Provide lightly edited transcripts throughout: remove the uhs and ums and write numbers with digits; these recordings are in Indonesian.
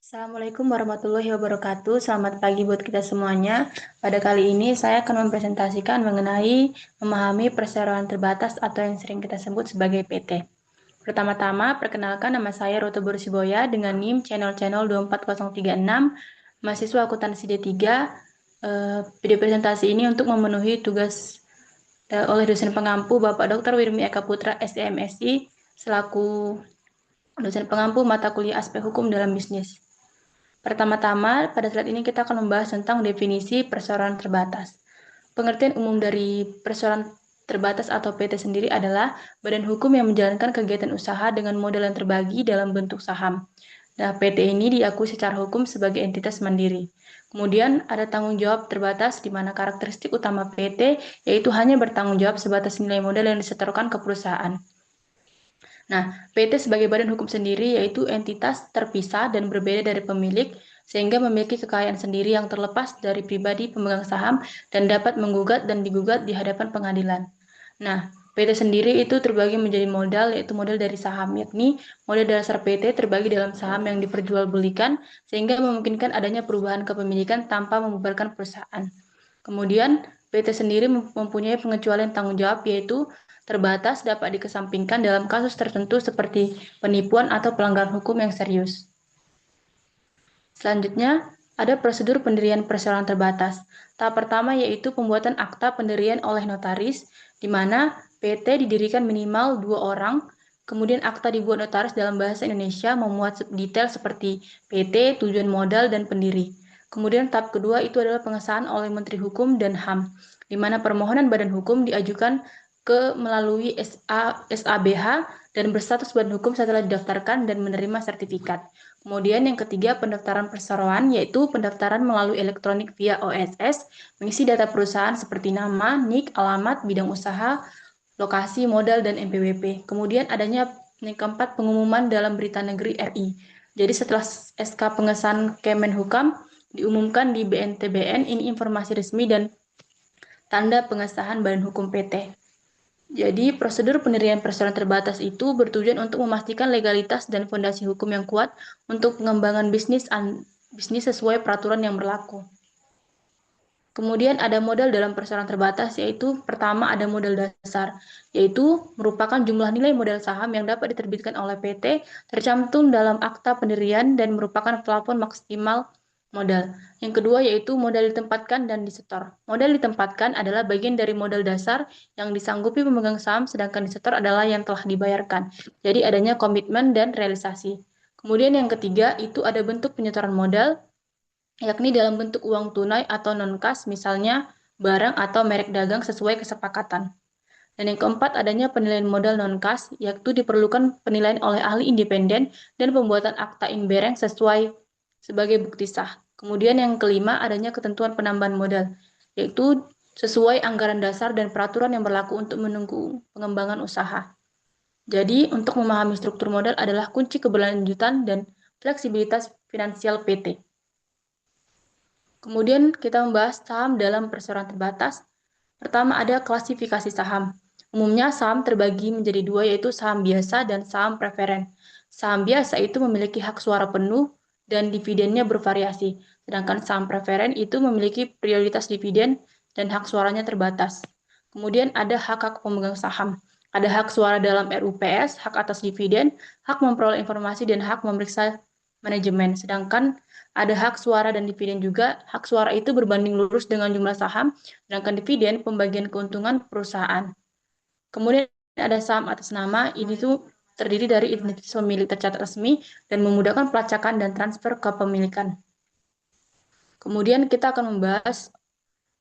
Assalamualaikum warahmatullahi wabarakatuh. Selamat pagi buat kita semuanya. Pada kali ini saya akan mempresentasikan mengenai memahami perseroan terbatas atau yang sering kita sebut sebagai PT. Pertama-tama, perkenalkan nama saya Roto Bursiboya dengan NIM channel 24036, mahasiswa akuntansi D3. Video presentasi ini untuk memenuhi tugas oleh dosen pengampu Bapak Dr. Wirmi Eka Putra, STMSI, selaku dosen pengampu mata kuliah aspek hukum dalam bisnis. Pertama-tama, pada slide ini kita akan membahas tentang definisi perseroan terbatas. Pengertian umum dari perseroan terbatas atau PT sendiri adalah badan hukum yang menjalankan kegiatan usaha dengan modal yang terbagi dalam bentuk saham. Nah, PT ini diakui secara hukum sebagai entitas mandiri. Kemudian ada tanggung jawab terbatas di mana karakteristik utama PT yaitu hanya bertanggung jawab sebatas nilai modal yang disetorkan ke perusahaan. Nah, PT sebagai badan hukum sendiri yaitu entitas terpisah dan berbeda dari pemilik, sehingga memiliki kekayaan sendiri yang terlepas dari pribadi pemegang saham dan dapat menggugat dan digugat di hadapan pengadilan. Nah, PT sendiri itu terbagi menjadi modal, yaitu modal dari saham, yakni modal dasar PT terbagi dalam saham yang diperjualbelikan, sehingga memungkinkan adanya perubahan kepemilikan tanpa membubarkan perusahaan. Kemudian, PT sendiri mempunyai pengecualian tanggung jawab, yaitu terbatas dapat dikesampingkan dalam kasus tertentu seperti penipuan atau pelanggaran hukum yang serius. Selanjutnya, ada prosedur pendirian perseroan terbatas. Tahap pertama yaitu pembuatan akta pendirian oleh notaris, di mana PT didirikan minimal 2 orang, kemudian akta dibuat notaris dalam bahasa Indonesia memuat detail seperti PT, tujuan modal, dan pendiri. Kemudian tahap kedua itu adalah pengesahan oleh Menteri Hukum dan HAM, di mana permohonan badan hukum diajukan melalui SABH dan berstatus badan hukum setelah didaftarkan dan menerima sertifikat. Kemudian yang ketiga, pendaftaran perseroan, yaitu pendaftaran melalui elektronik via OSS, mengisi data perusahaan seperti nama, NIK, alamat, bidang usaha, lokasi, modal, dan NPWP. Kemudian adanya yang keempat, pengumuman dalam berita negeri RI. Jadi setelah SK pengesahan Kemenhukam diumumkan di BNTBN, ini informasi resmi dan tanda pengesahan Badan Hukum PT. Jadi, prosedur pendirian perseroan terbatas itu bertujuan untuk memastikan legalitas dan fondasi hukum yang kuat untuk pengembangan bisnis sesuai peraturan yang berlaku. Kemudian ada modal dalam perseroan terbatas, yaitu pertama ada modal dasar, yaitu merupakan jumlah nilai modal saham yang dapat diterbitkan oleh PT, tercantum dalam akta pendirian dan merupakan plafon maksimal modal. Yang kedua yaitu modal ditempatkan dan disetor. Modal ditempatkan adalah bagian dari modal dasar yang disanggupi pemegang saham, sedangkan disetor adalah yang telah dibayarkan. Jadi adanya komitmen dan realisasi. Kemudian yang ketiga itu ada bentuk penyetoran modal, yakni dalam bentuk uang tunai atau non-kas, misalnya barang atau merek dagang sesuai kesepakatan. Dan yang keempat, adanya penilaian modal non-kas, yaitu diperlukan penilaian oleh ahli independen dan pembuatan akta inbereng sesuai sebagai bukti sah. Kemudian yang kelima, adanya ketentuan penambahan modal, yaitu sesuai anggaran dasar dan peraturan yang berlaku untuk menunggu pengembangan usaha. Jadi, untuk memahami struktur modal adalah kunci keberlanjutan dan fleksibilitas finansial PT. Kemudian kita membahas saham dalam perseroan terbatas. Pertama ada klasifikasi saham. Umumnya saham terbagi menjadi dua, yaitu saham biasa dan saham preferen. Saham biasa itu memiliki hak suara penuh dan dividennya bervariasi, sedangkan saham preferen itu memiliki prioritas dividen dan hak suaranya terbatas. Kemudian ada hak-hak pemegang saham. Ada hak suara dalam RUPS, hak atas dividen, hak memperoleh informasi, dan hak memeriksa manajemen. Sedangkan ada hak suara dan dividen juga. Hak suara itu berbanding lurus dengan jumlah saham, sedangkan dividen pembagian keuntungan perusahaan. Kemudian ada saham atas nama, ini tuh terdiri dari identitas pemilik tercatat resmi dan memudahkan pelacakan dan transfer kepemilikan. Kemudian kita akan membahas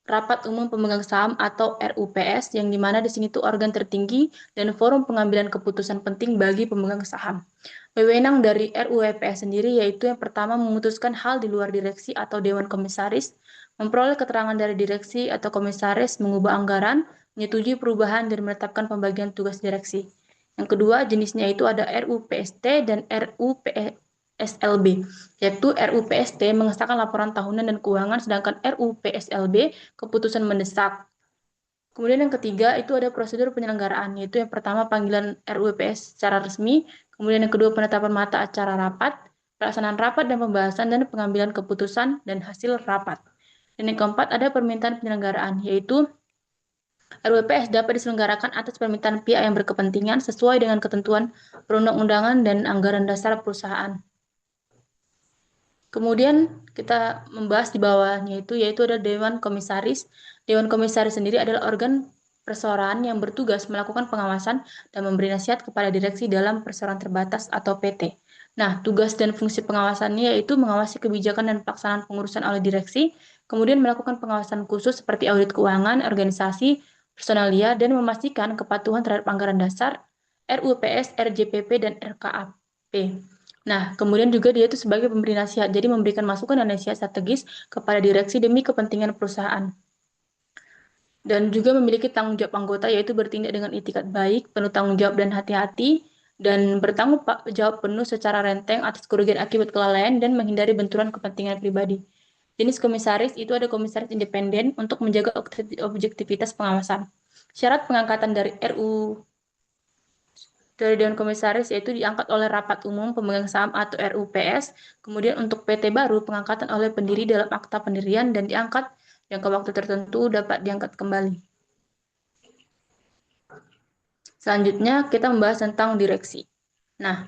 Rapat Umum Pemegang Saham atau RUPS, yang dimana di sini tuh organ tertinggi dan forum pengambilan keputusan penting bagi pemegang saham. Wewenang dari RUPS sendiri yaitu yang pertama memutuskan hal di luar direksi atau dewan komisaris, memperoleh keterangan dari direksi atau komisaris, mengubah anggaran, menyetujui perubahan dan menetapkan pembagian tugas direksi. Yang kedua jenisnya itu ada RUPST dan RUPSLB, yaitu RUPST mengesahkan laporan tahunan dan keuangan, sedangkan RUPSLB keputusan mendesak. Kemudian yang ketiga itu ada prosedur penyelenggaraan, yaitu yang pertama panggilan RUPS secara resmi, kemudian yang kedua penetapan mata acara rapat, pelaksanaan rapat dan pembahasan dan pengambilan keputusan dan hasil rapat. Dan yang keempat ada permintaan penyelenggaraan, yaitu RUPS dapat diselenggarakan atas permintaan pihak yang berkepentingan sesuai dengan ketentuan perundang-undangan dan anggaran dasar perusahaan. Kemudian kita membahas di bawahnya yaitu ada Dewan Komisaris. Dewan Komisaris sendiri adalah organ perseorangan yang bertugas melakukan pengawasan dan memberi nasihat kepada direksi dalam perseorangan terbatas atau PT. Nah, tugas dan fungsi pengawasannya yaitu mengawasi kebijakan dan pelaksanaan pengurusan oleh direksi, kemudian melakukan pengawasan khusus seperti audit keuangan, organisasi, personalia, dan memastikan kepatuhan terhadap anggaran dasar, RUPS, RJPP, dan RKAP. Nah, kemudian juga dia itu sebagai pemberi nasihat, jadi memberikan masukan dan nasihat strategis kepada direksi demi kepentingan perusahaan. Dan juga memiliki tanggung jawab anggota, yaitu bertindak dengan itikat baik, penuh tanggung jawab dan hati-hati, dan bertanggung jawab penuh secara renteng atas kerugian akibat kelalaian dan menghindari benturan kepentingan pribadi. Jenis komisaris itu ada komisaris independen untuk menjaga objektivitas pengawasan. Syarat pengangkatan dari Dewan Komisaris yaitu diangkat oleh Rapat Umum Pemegang Saham atau RUPS. Kemudian untuk PT baru pengangkatan oleh pendiri dalam akta pendirian dan diangkat jangka waktu tertentu dapat diangkat kembali. Selanjutnya kita membahas tentang direksi. Nah,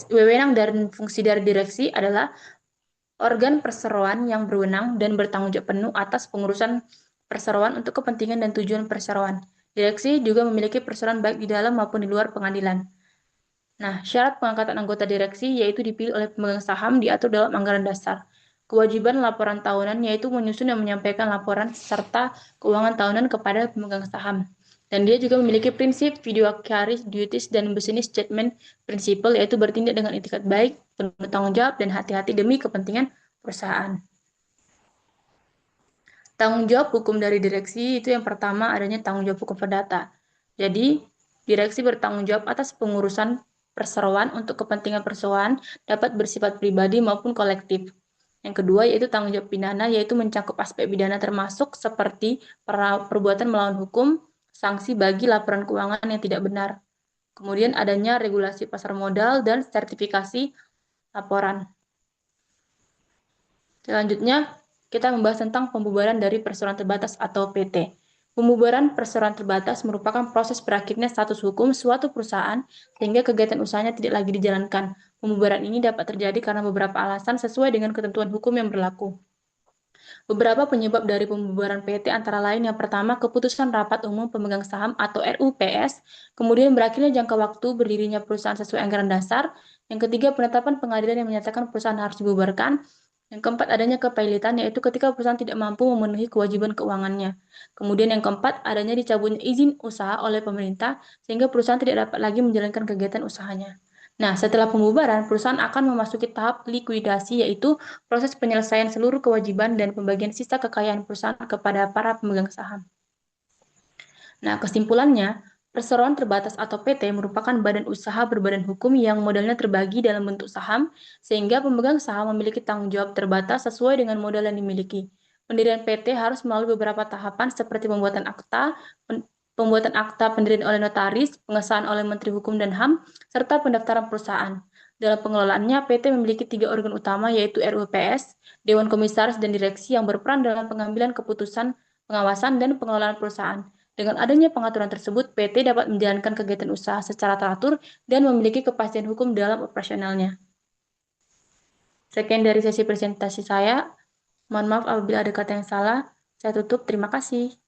wewenang dan fungsi dari direksi adalah organ perseroan yang berwenang dan bertanggung jawab penuh atas pengurusan perseroan untuk kepentingan dan tujuan perseroan. Direksi juga memiliki perseroan baik di dalam maupun di luar pengadilan. Nah, syarat pengangkatan anggota direksi yaitu dipilih oleh pemegang saham diatur dalam anggaran dasar. Kewajiban laporan tahunan yaitu menyusun dan menyampaikan laporan serta keuangan tahunan kepada pemegang saham. Dan dia juga memiliki prinsip fiduciary duties dan business judgment principle yaitu bertindak dengan etikat baik, penuh tanggung jawab, dan hati-hati demi kepentingan perusahaan. Tanggung jawab hukum dari direksi itu yang pertama adanya tanggung jawab hukum perdata. Jadi, direksi bertanggung jawab atas pengurusan perseroan untuk kepentingan perseroan dapat bersifat pribadi maupun kolektif. Yang kedua yaitu tanggung jawab pidana, yaitu mencakup aspek pidana termasuk seperti perbuatan melawan hukum, sanksi bagi laporan keuangan yang tidak benar. Kemudian adanya regulasi pasar modal dan sertifikasi laporan. Selanjutnya, kita membahas tentang pembubaran dari perseroan terbatas atau PT. Pembubaran perseroan terbatas merupakan proses berakhirnya status hukum suatu perusahaan sehingga kegiatan usahanya tidak lagi dijalankan. Pembubaran ini dapat terjadi karena beberapa alasan sesuai dengan ketentuan hukum yang berlaku. Beberapa penyebab dari pembubaran PT antara lain yang pertama keputusan Rapat Umum Pemegang Saham atau RUPS, kemudian berakhirnya jangka waktu berdirinya perusahaan sesuai anggaran dasar, yang ketiga penetapan pengadilan yang menyatakan perusahaan harus dibubarkan, yang keempat adanya kepailitan yaitu ketika perusahaan tidak mampu memenuhi kewajiban keuangannya. Kemudian yang keempat adanya dicabutnya izin usaha oleh pemerintah sehingga perusahaan tidak dapat lagi menjalankan kegiatan usahanya. Nah, setelah pembubaran, perusahaan akan memasuki tahap likuidasi, yaitu proses penyelesaian seluruh kewajiban dan pembagian sisa kekayaan perusahaan kepada para pemegang saham. Nah, kesimpulannya, perseroan terbatas atau PT merupakan badan usaha berbadan hukum yang modalnya terbagi dalam bentuk saham, sehingga pemegang saham memiliki tanggung jawab terbatas sesuai dengan modal yang dimiliki. Pendirian PT harus melalui beberapa tahapan seperti pembuatan akta pendirian oleh notaris, pengesahan oleh Menteri Hukum dan HAM, serta pendaftaran perusahaan. Dalam pengelolaannya, PT memiliki 3 organ utama yaitu RUPS, Dewan Komisaris, dan Direksi yang berperan dalam pengambilan keputusan, pengawasan, dan pengelolaan perusahaan. Dengan adanya pengaturan tersebut, PT dapat menjalankan kegiatan usaha secara teratur dan memiliki kepastian hukum dalam operasionalnya. Sekian dari sesi presentasi saya. Mohon maaf apabila ada kata yang salah. Saya tutup. Terima kasih.